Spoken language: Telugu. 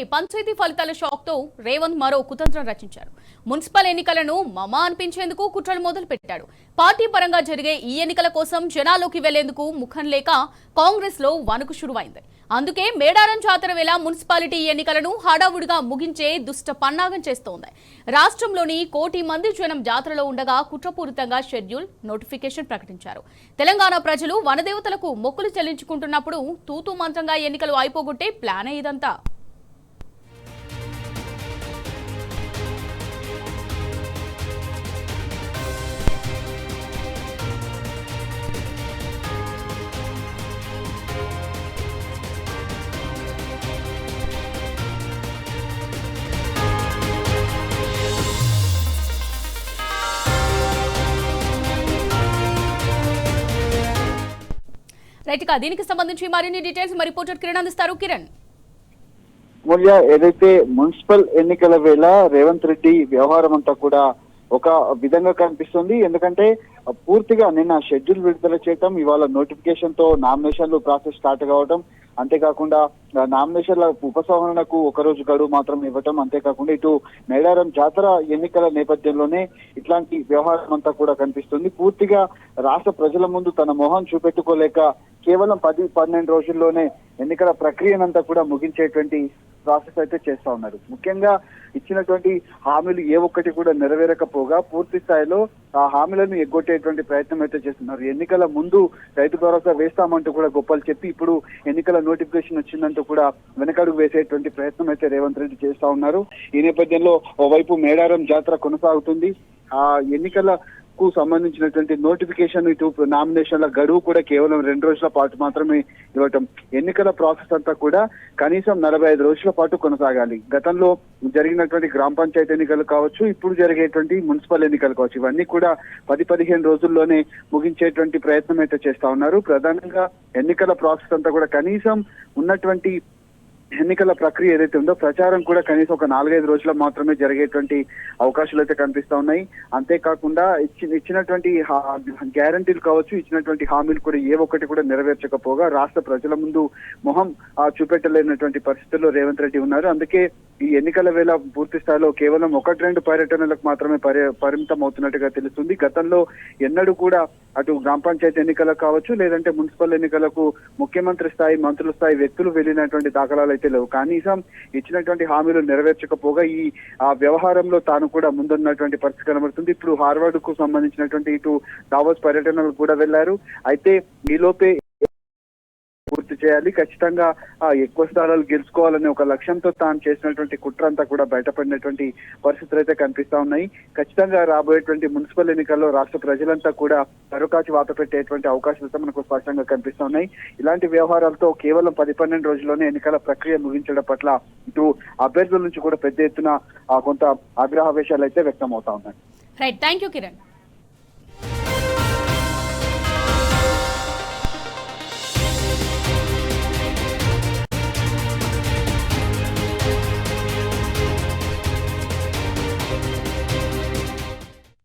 పంచాయతీ ఫలితాల షాక్ తో రేవంత్ మరో కుతంత్రం రచించారు. మున్సిపల్ ఎన్నికలను మమా అనిపించేందుకు కుట్రలు మొదలు పెట్టాడు. పార్టీ పరంగా జరిగే ఈ ఎన్నికల కోసం జనాల్లోకి వెళ్లేందుకు ముఖం లేక కాంగ్రెస్ లో వణుకు షురువైంది. అందుకే మేడారం జాతర వేళ మున్సిపాలిటీ ఎన్నికలను హడావుడిగా ముగించే దుష్ట పన్నాగం చేస్తోంది. రాష్ట్రంలోని 1 కోటి మంది జనం జాతరలో ఉండగా కుట్రపూరితంగా షెడ్యూల్ నోటిఫికేషన్ ప్రకటించారు. తెలంగాణ ప్రజలు వనదేవతలకు మొక్కులు చెల్లించుకుంటున్నప్పుడు తూతూ మంత్రంగా ఎన్నికలు అయిపోగొట్టే ప్లానే ఇదంతా. రైట్ గా దీనికి సంబంధించి మరిన్ని డీటెయిల్స్ మా రిపోర్టర్ కిరణ్ అందిస్తారు. కిరణ్, మూల్య ఏదైతే మున్సిపల్ ఎన్నికల వేళ రేవంత్ రెడ్డి వ్యవహారం అంతా కూడా ఒక విధంగా కనిపిస్తుంది. ఎందుకంటే పూర్తిగా నిన్న షెడ్యూల్ విడుదల చేయటం, ఇవాళ నోటిఫికేషన్ తో నామినేషన్లు ప్రాసెస్ స్టార్ట్ కావడం, అంతేకాకుండా నామినేషన్ల ఉపసంహరణకు ఒకరోజు గడువు మాత్రం ఇవ్వటం, అంతేకాకుండా ఇటు మేడారం జాతర ఎన్నికల నేపథ్యంలోనే ఇట్లాంటి వ్యవహారం అంతా కూడా కనిపిస్తుంది. పూర్తిగా రాష్ట్ర ప్రజల ముందు తన మొహం చూపెట్టుకోలేక కేవలం 10-12 రోజుల్లోనే ఎన్నికల ప్రక్రియనంతా కూడా ముగించేటువంటి ప్రాసెస్ అయితే చేస్తా ఉన్నారు. ముఖ్యంగా ఇచ్చినటువంటి హామీలు ఏ ఒక్కటి కూడా నెరవేరకపోగా పూర్తి స్థాయిలో ఆ హామీలను ఎగ్గొట్టేటువంటి ప్రయత్నం అయితే చేస్తున్నారు. ఎన్నికల ముందు రైతు భరోసా వేస్తామంటూ కూడా గొప్పలు చెప్పి ఇప్పుడు ఎన్నికల నోటిఫికేషన్ వచ్చిందంటూ కూడా వెనకడుగు వేసేటువంటి ప్రయత్నం అయితే రేవంత్ రెడ్డి చేస్తా ఉన్నారు. ఈ నేపథ్యంలో ఓవైపు మేడారం జాతర కొనసాగుతుంది. ఆ ఎన్నికలకు సంబంధించినటువంటి నోటిఫికేషన్, ఇటు నామినేషన్ల గడువు కూడా కేవలం 2 రోజుల పాటు మాత్రమే ఇవ్వటం. ఎన్నికల ప్రాసెస్ అంతా కూడా కనీసం 45 రోజుల పాటు కొనసాగాలి. గతంలో జరిగినటువంటి గ్రామ పంచాయతీ ఎన్నికలు కావచ్చు, ఇప్పుడు జరిగేటువంటి మున్సిపల్ ఎన్నికలు కావచ్చు, ఇవన్నీ కూడా 10-15 రోజుల్లోనే ముగించేటువంటి ప్రయత్నం అయితే చేస్తా ఉన్నారు. ప్రధానంగా ఎన్నికల ప్రాసెస్ అంతా కూడా కనీసం ఉన్నటువంటి ఎన్నికల ప్రక్రియ ఏదైతే ఉందో ప్రచారం కూడా కనీసం ఒక 4-5 రోజుల మాత్రమే జరిగేటువంటి అవకాశాలు అయితే కనిపిస్తా ఉన్నాయి. అంతేకాకుండా ఇచ్చినటువంటి గ్యారంటీలు కావచ్చు, ఇచ్చినటువంటి హామీలు కూడా ఏ ఒక్కటి కూడా నెరవేర్చకపోగా రాష్ట్ర ప్రజల ముందు మొహం చూపెట్టలేనటువంటి పరిస్థితుల్లో రేవంత్ రెడ్డి ఉన్నారు. అందుకే ఈ ఎన్నికల వేళ పూర్తి స్థాయిలో కేవలం 1-2 పర్యటనలకు మాత్రమే పరిమితం అవుతున్నట్టుగా తెలుస్తుంది. గతంలో ఎన్నడూ కూడా అటు గ్రామ పంచాయతీ ఎన్నికలకు కావచ్చు, లేదంటే మున్సిపల్ ఎన్నికలకు ముఖ్యమంత్రి స్థాయి, మంత్రుల స్థాయి వ్యక్తులు వెళ్ళినటువంటి దాఖలాలు అయితే లేవు. కనీసం ఇచ్చినటువంటి హామీలు నెరవేర్చకపోగా ఈ వ్యవహారంలో తాను కూడా ముందున్నటువంటి పరిస్థితి కనబడుతుంది. ఇప్పుడు హార్వర్డ్ కు సంబంధించినటువంటి ఇటు దావోస్ పర్యటనలు కూడా వెళ్లారు. అయితే ఈలోపే పూర్తి చేయాలి, ఖచ్చితంగా ఎక్కువ స్థానాలు గెలుచుకోవాలనే ఒక లక్ష్యంతో తాను చేసినటువంటి కుట్ర అంతా కూడా బయటపడినటువంటి పరిస్థితులు అయితే కనిపిస్తా ఉన్నాయి. ఖచ్చితంగా రాబోయేటువంటి మున్సిపల్ ఎన్నికల్లో రాష్ట్ర ప్రజలంతా కూడా కరుకాచి వాత పెట్టేటువంటి అవకాశాలతో మనకు స్పష్టంగా కనిపిస్తా ఉన్నాయి. ఇలాంటి వ్యవహారాలతో కేవలం 10-12 రోజుల్లోనే ఎన్నికల ప్రక్రియ ముగించడం పట్ల ఇటు అభ్యర్థుల నుంచి కూడా పెద్ద ఎత్తున కొంత ఆగ్రహావేశాలు అయితే వ్యక్తం అవుతా ఉన్నాయి. Right, thank you Kiran.